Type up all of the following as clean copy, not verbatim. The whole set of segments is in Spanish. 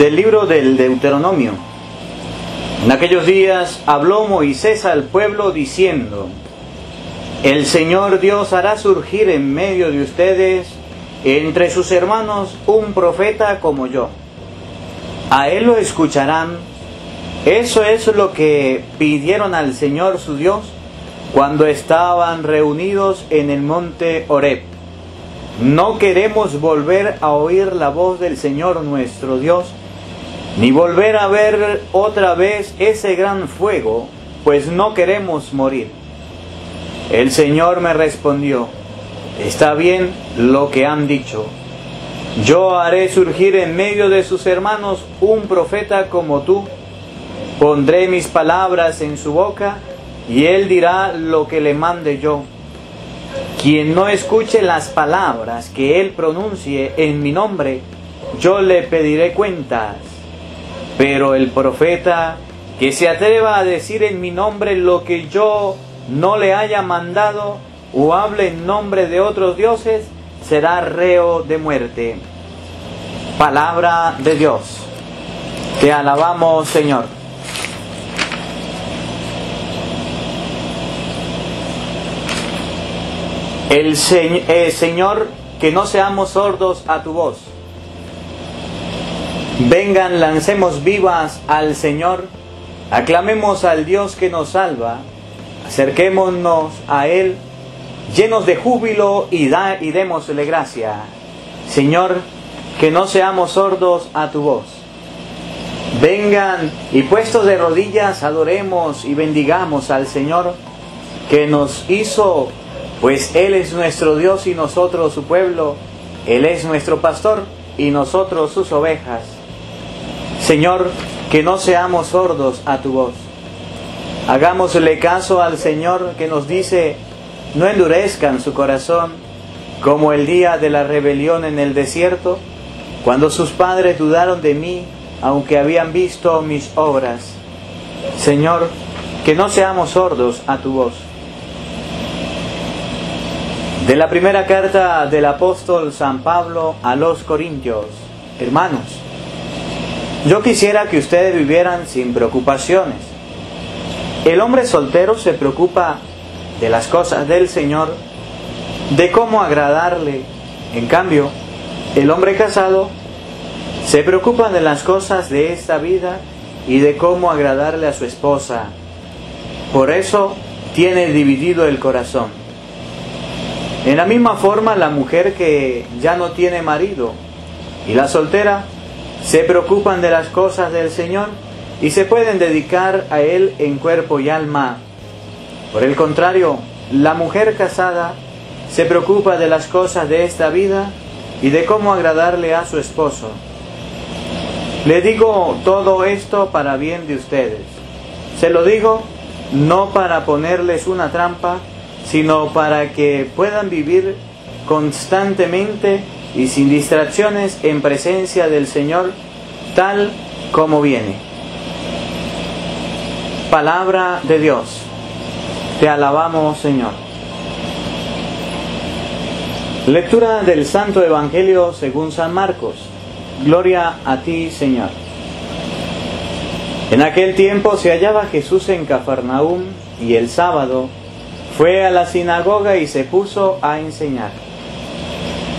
Del libro del Deuteronomio. En aquellos días habló Moisés al pueblo diciendo: El Señor Dios hará surgir en medio de ustedes, entre sus hermanos, un profeta como yo. A él lo escucharán. Eso es lo que pidieron al Señor su Dios cuando estaban reunidos en el monte Horeb. No queremos volver a oír la voz del Señor nuestro Dios, ni volver a ver otra vez ese gran fuego, pues no queremos morir. El Señor me respondió: está bien lo que han dicho. Yo haré surgir en medio de sus hermanos un profeta como tú. Pondré mis palabras en su boca, y él dirá lo que le mande yo. Quien no escuche las palabras que él pronuncie en mi nombre, yo le pediré cuentas. Pero el profeta que se atreva a decir en mi nombre lo que yo no le haya mandado, o hable en nombre de otros dioses, será reo de muerte. Palabra de Dios. Te alabamos, Señor. Señor, que no seamos sordos a tu voz. Vengan, lancemos vivas al Señor, aclamemos al Dios que nos salva, acerquémonos a Él, llenos de júbilo y démosle gracia. Señor, que no seamos sordos a tu voz. Vengan y puestos de rodillas adoremos y bendigamos al Señor que nos hizo, pues Él es nuestro Dios y nosotros su pueblo. Él es nuestro pastor y nosotros sus ovejas. Señor, que no seamos sordos a tu voz. Hagámosle caso al Señor que nos dice: no endurezcan su corazón, como el día de la rebelión en el desierto, cuando sus padres dudaron de mí, aunque habían visto mis obras. Señor, que no seamos sordos a tu voz. De la primera carta del apóstol San Pablo a los Corintios. Hermanos, yo quisiera que ustedes vivieran sin preocupaciones. El hombre soltero se preocupa de las cosas del Señor, de cómo agradarle. En cambio, el hombre casado se preocupa de las cosas de esta vida y de cómo agradarle a su esposa. Por eso tiene dividido el corazón. En la misma forma, la mujer que ya no tiene marido y la soltera se preocupan de las cosas del Señor y se pueden dedicar a Él en cuerpo y alma. Por el contrario, la mujer casada se preocupa de las cosas de esta vida y de cómo agradarle a su esposo. Le digo todo esto para bien de ustedes. Se lo digo no para ponerles una trampa, sino para que puedan vivir constantemente y sin distracciones en presencia del Señor, tal como viene. Palabra de Dios. Te alabamos, Señor. Lectura del Santo Evangelio según San Marcos. Gloria a ti, Señor. En aquel tiempo se hallaba Jesús en Cafarnaúm, y el sábado fue a la sinagoga y se puso a enseñar.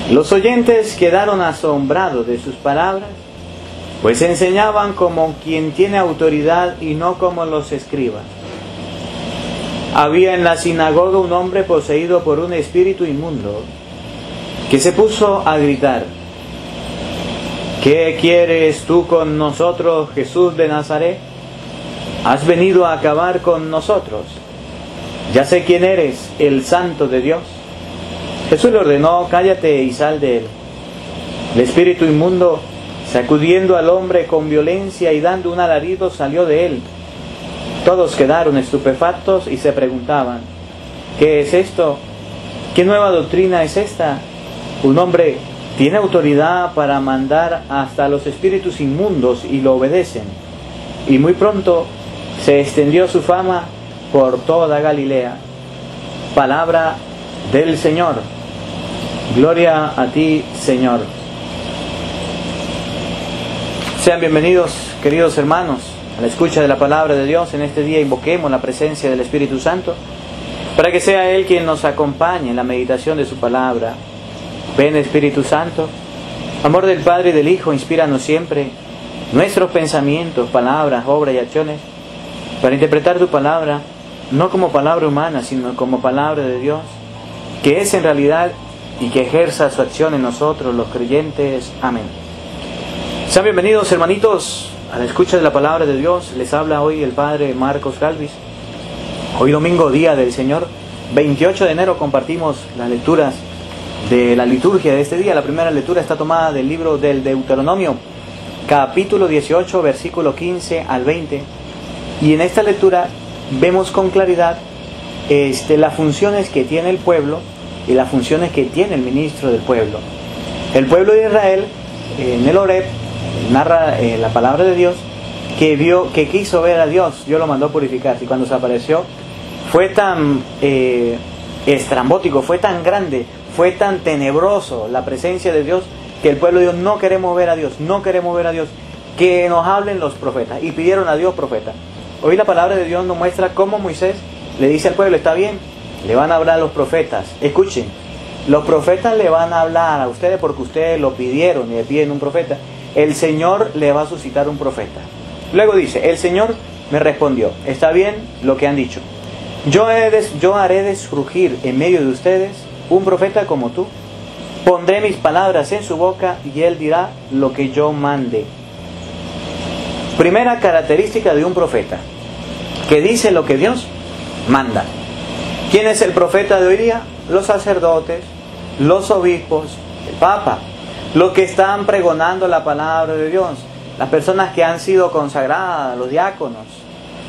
Los oyentes quedaron asombrados de sus palabras, pues enseñaban como quien tiene autoridad y no como los escribas. Había en la sinagoga un hombre poseído por un espíritu inmundo, que se puso a gritar: ¿qué quieres tú con nosotros, Jesús de Nazaret? ¿Has venido a acabar con nosotros? Ya sé quién eres, el Santo de Dios. Jesús le ordenó: cállate y sal de él. El espíritu inmundo, sacudiendo al hombre con violencia y dando un alarido, salió de él. Todos quedaron estupefactos y se preguntaban: ¿qué es esto? ¿Qué nueva doctrina es esta? Un hombre tiene autoridad para mandar hasta los espíritus inmundos y lo obedecen. Y muy pronto se extendió su fama por toda Galilea. Palabra del Señor. Gloria a ti, Señor. Sean bienvenidos, queridos hermanos, a la escucha de la palabra de Dios. En este día invoquemos la presencia del Espíritu Santo para que sea Él quien nos acompañe en la meditación de su palabra. Ven, Espíritu Santo, amor del Padre y del Hijo, inspíranos siempre nuestros pensamientos, palabras, obras y acciones para interpretar tu palabra, no como palabra humana, sino como palabra de Dios, que es en realidad y que ejerza su acción en nosotros, los creyentes. Amén. Sean bienvenidos, hermanitos, a la escucha de la palabra de Dios. Les habla hoy el Padre Marcos Galvis. Hoy domingo, día del Señor, 28 de enero, compartimos las lecturas de la liturgia de este día. La primera lectura está tomada del libro del Deuteronomio, capítulo 18, versículo 15 al 20. Y en esta lectura vemos con claridad las funciones que tiene el pueblo y las funciones que tiene el ministro del pueblo. El pueblo de Israel, en el Horeb, narra la palabra de Dios, que quiso ver a Dios. Dios lo mandó purificarse, y cuando se apareció fue tan estrambótico, fue tan grande, fue tan tenebroso la presencia de Dios, que el pueblo de Dios: no queremos ver a Dios, no queremos ver a Dios, que nos hablen los profetas. Y pidieron a Dios profetas. Hoy la palabra de Dios nos muestra cómo Moisés le dice al pueblo: está bien, le van a hablar los profetas. Escuchen, los profetas le van a hablar a ustedes porque ustedes lo pidieron y le piden un profeta. El Señor le va a suscitar un profeta. Luego dice: el Señor me respondió: está bien lo que han dicho. Yo haré de surgir en medio de ustedes un profeta como tú. Pondré mis palabras en su boca y él dirá lo que yo mande. Primera característica de un profeta: que dice lo que Dios manda. ¿Quién es el profeta de hoy día? Los sacerdotes, los obispos, el Papa, los que están pregonando la palabra de Dios, las personas que han sido consagradas, los diáconos,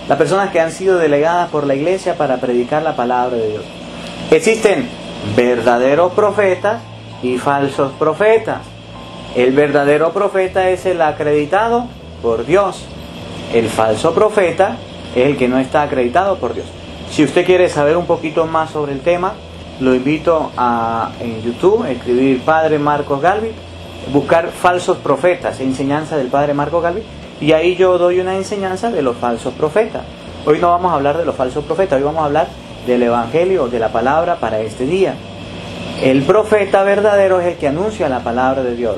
las personas que han sido delegadas por la iglesia para predicar la palabra de Dios. Existen verdaderos profetas y falsos profetas. El verdadero profeta es el acreditado por Dios. El falso profeta es el que no está acreditado por Dios. Si usted quiere saber un poquito más sobre el tema, lo invito en YouTube, escribir Padre Marcos Galvis, buscar falsos profetas, enseñanza del Padre Marcos Galvis, y ahí yo doy una enseñanza de los falsos profetas. Hoy no vamos a hablar de los falsos profetas, hoy vamos a hablar del Evangelio, de la palabra para este día. El profeta verdadero es el que anuncia la palabra de Dios.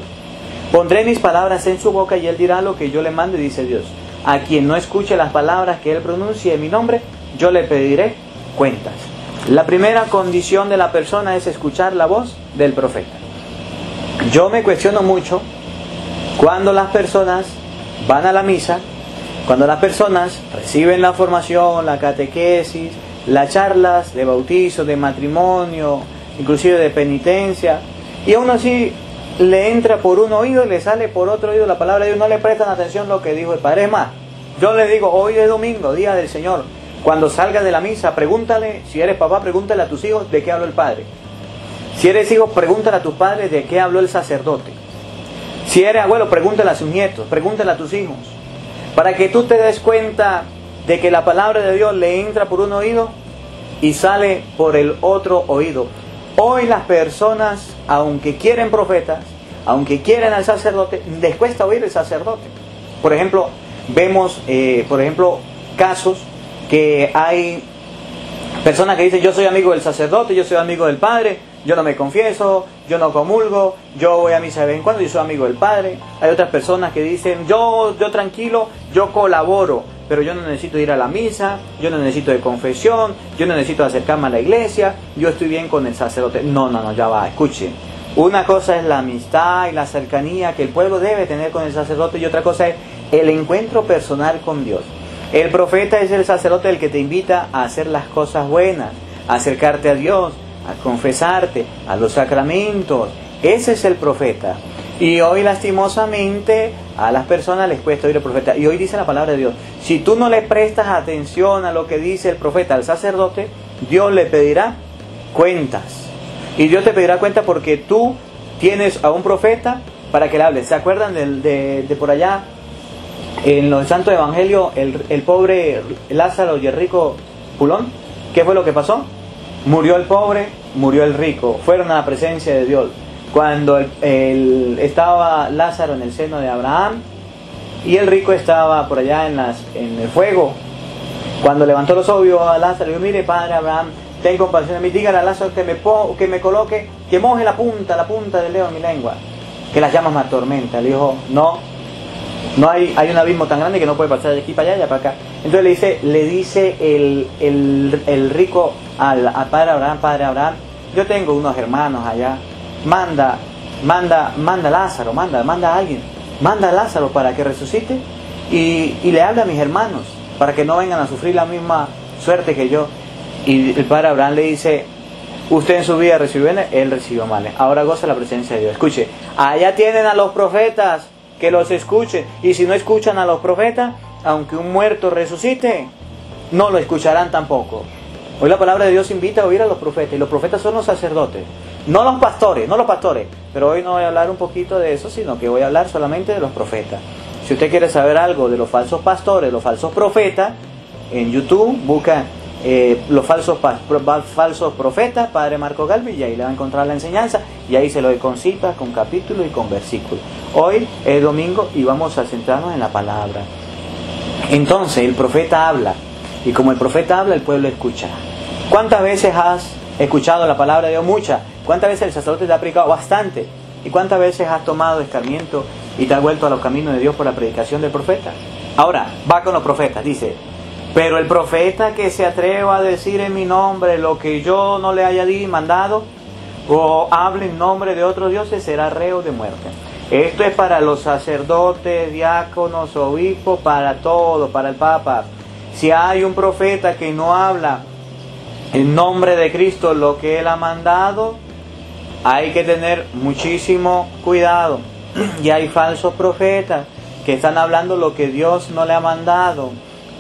Pondré mis palabras en su boca y él dirá lo que yo le mande, dice Dios. A quien no escuche las palabras que él pronuncie en mi nombre, yo le pediré cuentas. La primera condición de la persona es escuchar la voz del profeta. Yo me cuestiono mucho cuando las personas van a la misa, cuando las personas reciben la formación, la catequesis, las charlas de bautizo, de matrimonio, inclusive de penitencia, y aún así le entra por un oído y le sale por otro oído la palabra de Dios. No le prestan atención lo que dijo el Padre. Es más, yo le digo: hoy es domingo, día del Señor. Cuando salgas de la misa, pregúntale, si eres papá, pregúntale a tus hijos de qué habló el Padre. Si eres hijo, pregúntale a tus padres de qué habló el sacerdote. Si eres abuelo, pregúntale a sus nietos, pregúntale a tus hijos, para que tú te des cuenta de que la palabra de Dios le entra por un oído y sale por el otro oído. Hoy las personas, aunque quieren profetas, aunque quieren al sacerdote, les cuesta oír el sacerdote. Por ejemplo, vemos casos que hay personas que dicen: yo soy amigo del sacerdote, yo soy amigo del padre, yo no me confieso, yo no comulgo, yo voy a misa de vez en cuando, yo soy amigo del padre. Hay otras personas que dicen: yo tranquilo, yo colaboro, pero yo no necesito ir a la misa, yo no necesito de confesión, yo no necesito acercarme a la iglesia, yo estoy bien con el sacerdote. No, ya va, escuchen. Una cosa es la amistad y la cercanía que el pueblo debe tener con el sacerdote, y otra cosa es el encuentro personal con Dios. El profeta es el sacerdote el que te invita a hacer las cosas buenas, a acercarte a Dios, a confesarte, a los sacramentos. Ese es el profeta. Y hoy, lastimosamente, a las personas les cuesta oír el profeta. Y hoy dice la palabra de Dios: si tú no le prestas atención a lo que dice el profeta al sacerdote, Dios le pedirá cuentas. Y Dios te pedirá cuentas porque tú tienes a un profeta para que le hables. ¿Se acuerdan de por allá? En los santos evangelios, el pobre Lázaro y el rico Pulón. ¿Qué fue lo que pasó? Murió el pobre, murió el rico. Fueron a la presencia de Dios. Cuando estaba Lázaro en el seno de Abraham, y el rico estaba por allá en el fuego. Cuando levantó los ojos, vio a Lázaro y dijo: mire, padre Abraham, ten compasión de mí, dígale a Lázaro que me coloque, que moje la punta del dedo en mi lengua, que las llamas me atormentan. Le dijo: no hay un abismo tan grande que no puede pasar de aquí para allá, para acá. Entonces le dice el rico al padre Abraham, yo tengo unos hermanos allá, manda a Lázaro, manda a alguien, manda a Lázaro para que resucite y le hable a mis hermanos, para que no vengan a sufrir la misma suerte que yo. Y el padre Abraham le dice: usted en su vida recibió bienes, él recibió males, ahora goza la presencia de Dios. Escuche, allá tienen a los profetas, que los escuchen, y si no escuchan a los profetas, aunque un muerto resucite, no lo escucharán tampoco. Hoy la palabra de Dios invita a oír a los profetas, y los profetas son los sacerdotes, no los pastores, pero hoy no voy a hablar un poquito de eso, sino que voy a hablar solamente de los profetas. Si usted quiere saber algo de los falsos pastores, los falsos profetas, en YouTube busca los falsos profetas, Padre Marco Galvi, y ahí le va a encontrar la enseñanza, y ahí se lo doy con citas, con capítulos y con versículos. Hoy es domingo y vamos a centrarnos en la palabra. Entonces el profeta habla, y como el profeta habla, el pueblo escucha. ¿Cuántas veces has escuchado la palabra de Dios? Muchas. ¿Cuántas veces el sacerdote te ha predicado? Bastante. ¿Y cuántas veces has tomado escarmiento y te has vuelto a los caminos de Dios por la predicación del profeta? Ahora, va con los profetas, dice: pero el profeta que se atreva a decir en mi nombre lo que yo no le haya mandado, o hable en nombre de otros dioses, será reo de muerte. Esto es para los sacerdotes, diáconos, obispos, para todos, para el Papa. Si hay un profeta que no habla en nombre de Cristo lo que Él ha mandado, hay que tener muchísimo cuidado. Y hay falsos profetas que están hablando lo que Dios no le ha mandado.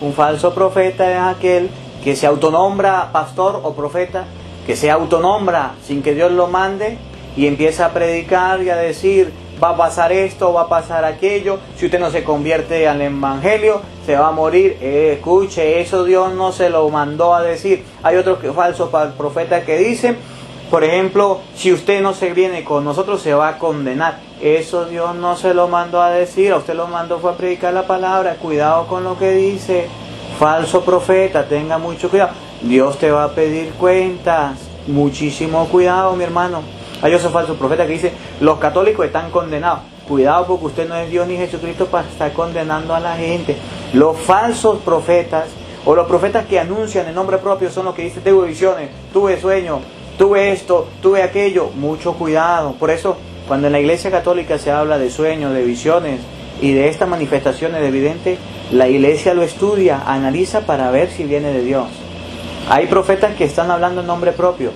Un falso profeta es aquel que se autonombra pastor o profeta, que se autonombra sin que Dios lo mande y empieza a predicar y a decir: va a pasar esto, va a pasar aquello, si usted no se convierte al evangelio, se va a morir. Escuche, eso Dios no se lo mandó a decir. Hay otros falsos profetas que dicen, por ejemplo, si usted no se viene con nosotros, se va a condenar. Eso Dios no se lo mandó a decir, a usted lo mandó fue a predicar la palabra. Cuidado con lo que dice. Falso profeta, tenga mucho cuidado. Dios te va a pedir cuentas. Muchísimo cuidado, mi hermano. Hay otros falsos profetas que dicen: los católicos están condenados. Cuidado, porque usted no es Dios ni Jesucristo para estar condenando a la gente. Los falsos profetas, o los profetas que anuncian en nombre propio, son los que dicen: tuve visiones, tuve sueños, tuve esto, tuve aquello. Mucho cuidado. Por eso, cuando en la Iglesia Católica se habla de sueños, de visiones y de estas manifestaciones evidentes, la Iglesia lo estudia, analiza para ver si viene de Dios. Hay profetas que están hablando en nombre propio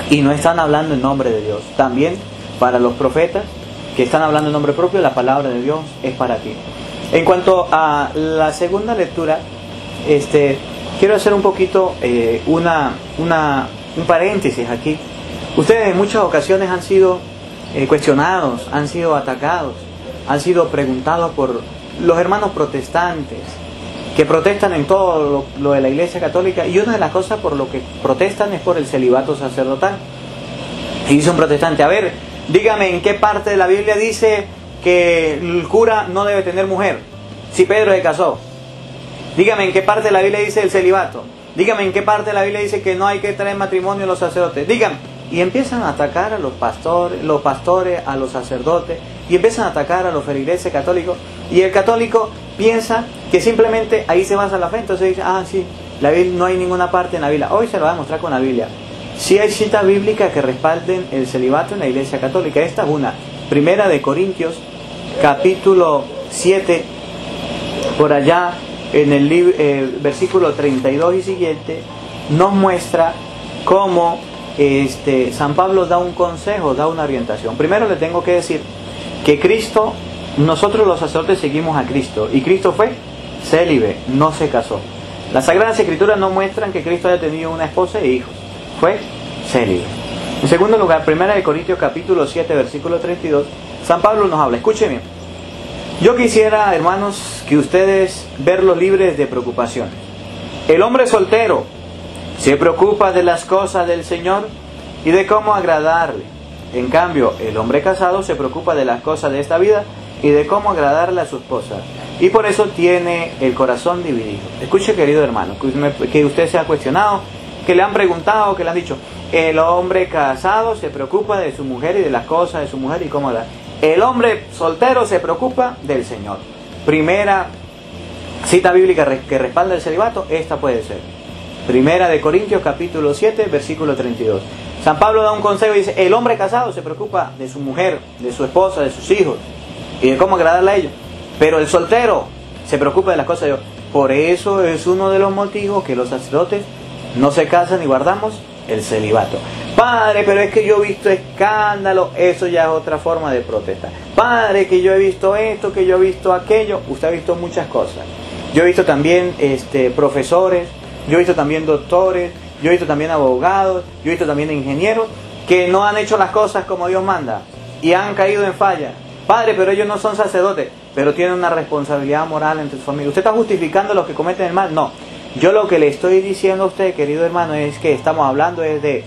y no están hablando en nombre de Dios. También para los profetas que están hablando en nombre propio, la palabra de Dios es para ti. En cuanto a la segunda lectura, quiero hacer un poquito un paréntesis aquí. Ustedes en muchas ocasiones han sido cuestionados, han sido atacados, han sido preguntados por los hermanos protestantes, que protestan en todo lo de la Iglesia Católica, y una de las cosas por lo que protestan es por el celibato sacerdotal. Y dice un protestante: a ver, dígame en qué parte de la Biblia dice que el cura no debe tener mujer, si Pedro se casó. Dígame en qué parte de la Biblia dice el celibato. Dígame en qué parte de la Biblia dice que no hay que traer matrimonio a los sacerdotes. Dígame. Y empiezan a atacar a los pastores, a los sacerdotes, y empiezan a atacar a los feligreses católicos. Y el católico piensa que simplemente ahí se basa la fe. Entonces dice: sí, la Biblia, no hay ninguna parte en la Biblia. Hoy se lo va a demostrar con la Biblia. Sí hay citas bíblicas que respalden el celibato en la Iglesia Católica. Esta es una. Primera de Corintios, capítulo 7, por allá en el versículo 32 y siguiente, nos muestra cómo San Pablo da un consejo, da una orientación. Primero le tengo que decir que Cristo, nosotros los sacerdotes seguimos a Cristo, y Cristo fue célibe, no se casó. Las Sagradas Escrituras no muestran que Cristo haya tenido una esposa e hijos, fue célibe. En segundo lugar, 1 Corintios capítulo 7, versículo 32, San Pablo nos habla. Escúcheme: yo quisiera, hermanos, que ustedes verlos libres de preocupaciones. El hombre soltero se preocupa de las cosas del Señor y de cómo agradarle. En cambio, el hombre casado se preocupa de las cosas de esta vida y de cómo agradarle a su esposa. Y por eso tiene el corazón dividido. Escuche, querido hermano, que usted se ha cuestionado, que le han preguntado, que le han dicho, el hombre casado se preocupa de su mujer y de las cosas de su mujer y cómo da. El hombre soltero se preocupa del Señor. Primera cita bíblica que respalda el celibato, esta puede ser. Primera de Corintios capítulo 7, versículo 32. San Pablo da un consejo y dice, el hombre casado se preocupa de su mujer, de su esposa, de sus hijos y de cómo agradarle a ellos. Pero el soltero se preocupa de las cosas de Dios. Por eso es uno de los motivos que los sacerdotes no se casan y guardamos el celibato. Padre, pero es que yo he visto escándalo. Eso ya es otra forma de protesta. Padre, que yo he visto esto, que yo he visto aquello. Usted ha visto muchas cosas. Yo he visto también profesores, yo he visto también doctores, yo he visto también abogados, yo he visto también ingenieros que no han hecho las cosas como Dios manda y han caído en falla. Padre, pero ellos no son sacerdotes, pero tienen una responsabilidad moral entre su familia. ¿Usted está justificando a los que cometen el mal? No. Yo lo que le estoy diciendo a usted, querido hermano, es que estamos hablando es de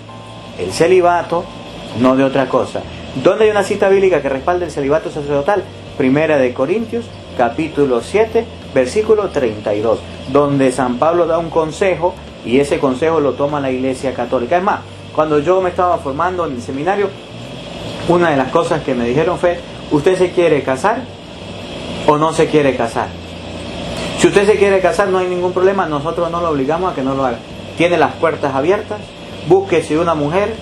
el celibato, no de otra cosa. ¿Dónde hay una cita bíblica que respalda el celibato sacerdotal? Primera de Corintios, capítulo 7, versículo 32, donde San Pablo da un consejo y ese consejo lo toma la Iglesia Católica. Es más, cuando yo me estaba formando en el seminario, una de las cosas que me dijeron fue, ¿usted se quiere casar o no se quiere casar? Si usted se quiere casar no hay ningún problema, nosotros no lo obligamos a que no lo haga. Tiene las puertas abiertas, búsquese una mujer,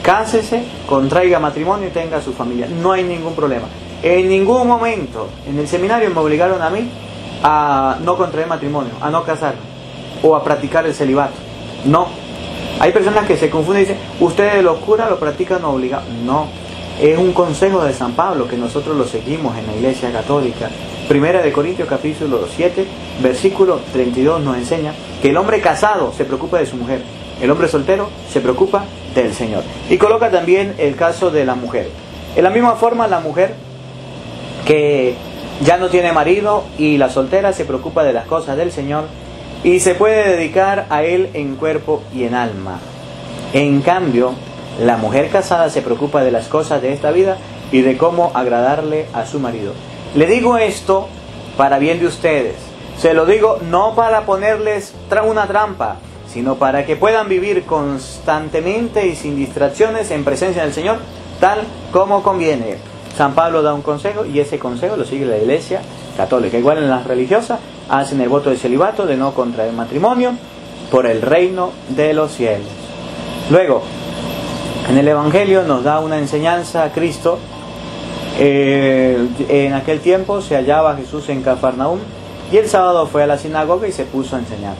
cásese, contraiga matrimonio y tenga su familia. No hay ningún problema. En ningún momento en el seminario me obligaron a mí a no contraer matrimonio, a no casarme o a practicar el celibato. No. Hay personas que se confunden y dicen, ustedes los curas lo practican obligados. No. Es un consejo de San Pablo que nosotros lo seguimos en la Iglesia Católica. Primera de Corintios capítulo 7, versículo 32 nos enseña que el hombre casado se preocupa de su mujer, el hombre soltero se preocupa del Señor. Y coloca también el caso de la mujer. En la misma forma, la mujer que ya no tiene marido y la soltera se preocupa de las cosas del Señor y se puede dedicar a Él en cuerpo y en alma. En cambio, la mujer casada se preocupa de las cosas de esta vida y de cómo agradarle a su marido. Le digo esto para bien de ustedes. Se lo digo no para ponerles una trampa, sino para que puedan vivir constantemente y sin distracciones en presencia del Señor, tal como conviene. San Pablo da un consejo y ese consejo lo sigue la Iglesia Católica. Igual en las religiosas hacen el voto de celibato de no contraer matrimonio por el reino de los cielos. Luego, en el Evangelio nos da una enseñanza a Cristo. En aquel tiempo se hallaba Jesús en Cafarnaúm y el sábado fue a la sinagoga y se puso a enseñar.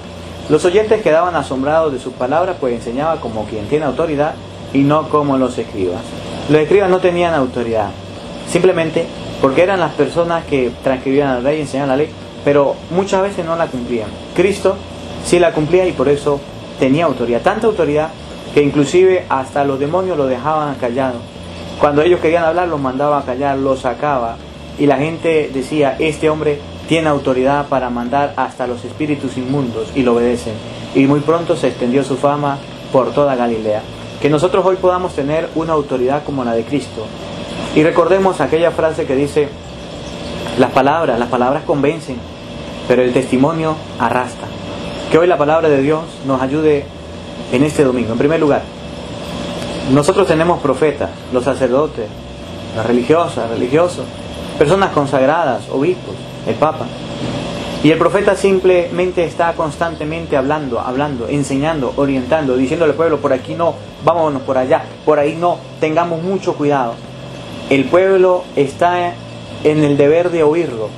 Los oyentes quedaban asombrados de sus palabras, pues enseñaba como quien tiene autoridad y no como los escribas. Los escribas no tenían autoridad, simplemente porque eran las personas que transcribían la ley y enseñaban la ley, pero muchas veces no la cumplían. Cristo sí la cumplía y por eso tenía autoridad, tanta autoridad que inclusive hasta los demonios lo dejaban callado. Cuando ellos querían hablar, los mandaba a callar, los sacaba. Y la gente decía, este hombre tiene autoridad para mandar hasta los espíritus inmundos, y lo obedecen. Y muy pronto se extendió su fama por toda Galilea. Que nosotros hoy podamos tener una autoridad como la de Cristo. Y recordemos aquella frase que dice, las palabras convencen, pero el testimonio arrastra. Que hoy la palabra de Dios nos ayude en este domingo. En primer lugar, nosotros tenemos profetas, los sacerdotes, las religiosas, religiosos, personas consagradas, obispos, el Papa. Y el profeta simplemente está constantemente hablando, enseñando, orientando, diciéndole al pueblo, por aquí no, vámonos por allá, por ahí no, tengamos mucho cuidado. El pueblo está en el deber de oírlo.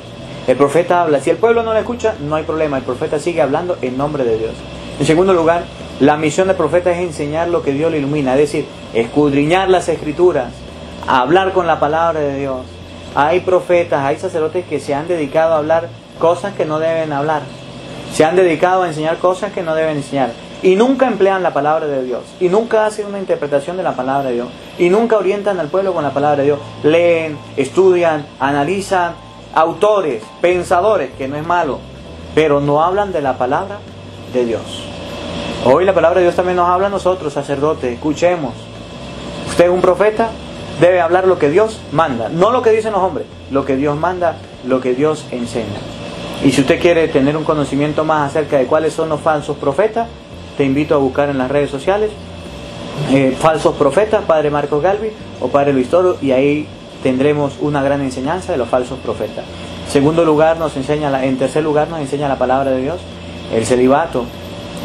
El profeta habla, si el pueblo no le escucha, no hay problema, el profeta sigue hablando en nombre de Dios. En segundo lugar, la misión del profeta es enseñar lo que Dios le ilumina, es decir, escudriñar las escrituras, hablar con la palabra de Dios. Hay profetas, hay sacerdotes que se han dedicado a hablar cosas que no deben hablar, se han dedicado a enseñar cosas que no deben enseñar, y nunca emplean la palabra de Dios, y nunca hacen una interpretación de la palabra de Dios, y nunca orientan al pueblo con la palabra de Dios. Leen, estudian, analizan, autores, pensadores, que no es malo, pero no hablan de la palabra de Dios. Hoy la palabra de Dios también nos habla a nosotros, sacerdotes. Escuchemos. ¿Usted es un profeta? debe hablar lo que Dios manda, no lo que dicen los hombres, lo que Dios manda, lo que Dios enseña. Y si usted quiere tener un conocimiento más acerca de cuáles son los falsos profetas, te invito a buscar en las redes sociales falsos profetas, Padre Marcos Galvis o Padre Luis Toro, y ahí tendremos una gran enseñanza de los falsos profetas. En tercer lugar nos enseña la palabra de Dios, el celibato,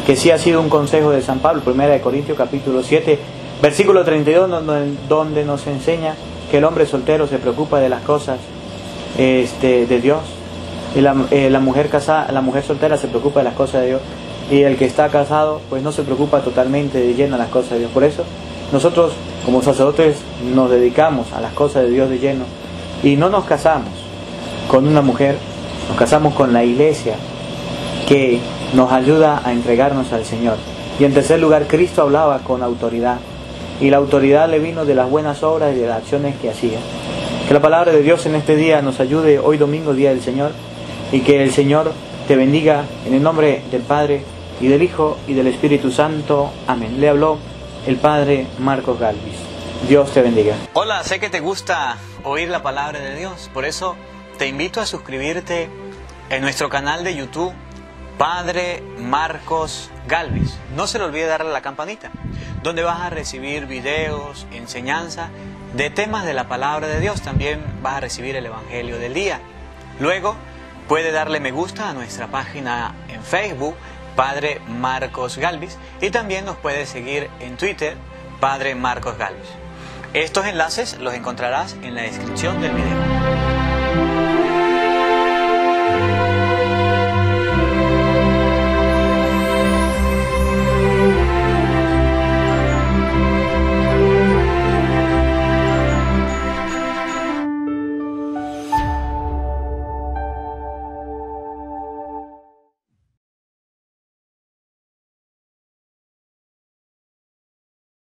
que sí ha sido un consejo de San Pablo, 1 Corintios capítulo 7, versículo 32, donde nos enseña que el hombre soltero se preocupa de las cosas de Dios, y la mujer soltera se preocupa de las cosas de Dios, y el que está casado pues no se preocupa totalmente de lleno a las cosas de Dios. Por eso nosotros como sacerdotes nos dedicamos a las cosas de Dios de lleno, y no nos casamos con una mujer, nos casamos con la iglesia que nos ayuda a entregarnos al Señor. Y en tercer lugar, Cristo hablaba con autoridad, y la autoridad le vino de las buenas obras y de las acciones que hacía. Que la palabra de Dios en este día nos ayude, hoy domingo, día del Señor, y que el Señor te bendiga en el nombre del Padre y del Hijo y del Espíritu Santo. Amén. Le habló el Padre Marcos Galvis. Dios te bendiga. Hola, sé que te gusta oír la palabra de Dios, por eso te invito a suscribirte en nuestro canal de YouTube, Padre Marcos Galvis. No se le olvide darle a la campanita, donde vas a recibir videos, enseñanza de temas de la palabra de Dios. También vas a recibir el Evangelio del día. Luego puede darle me gusta a nuestra página en Facebook, Padre Marcos Galvis, y también nos puede seguir en Twitter, Padre Marcos Galvis. Estos enlaces los encontrarás en la descripción del video.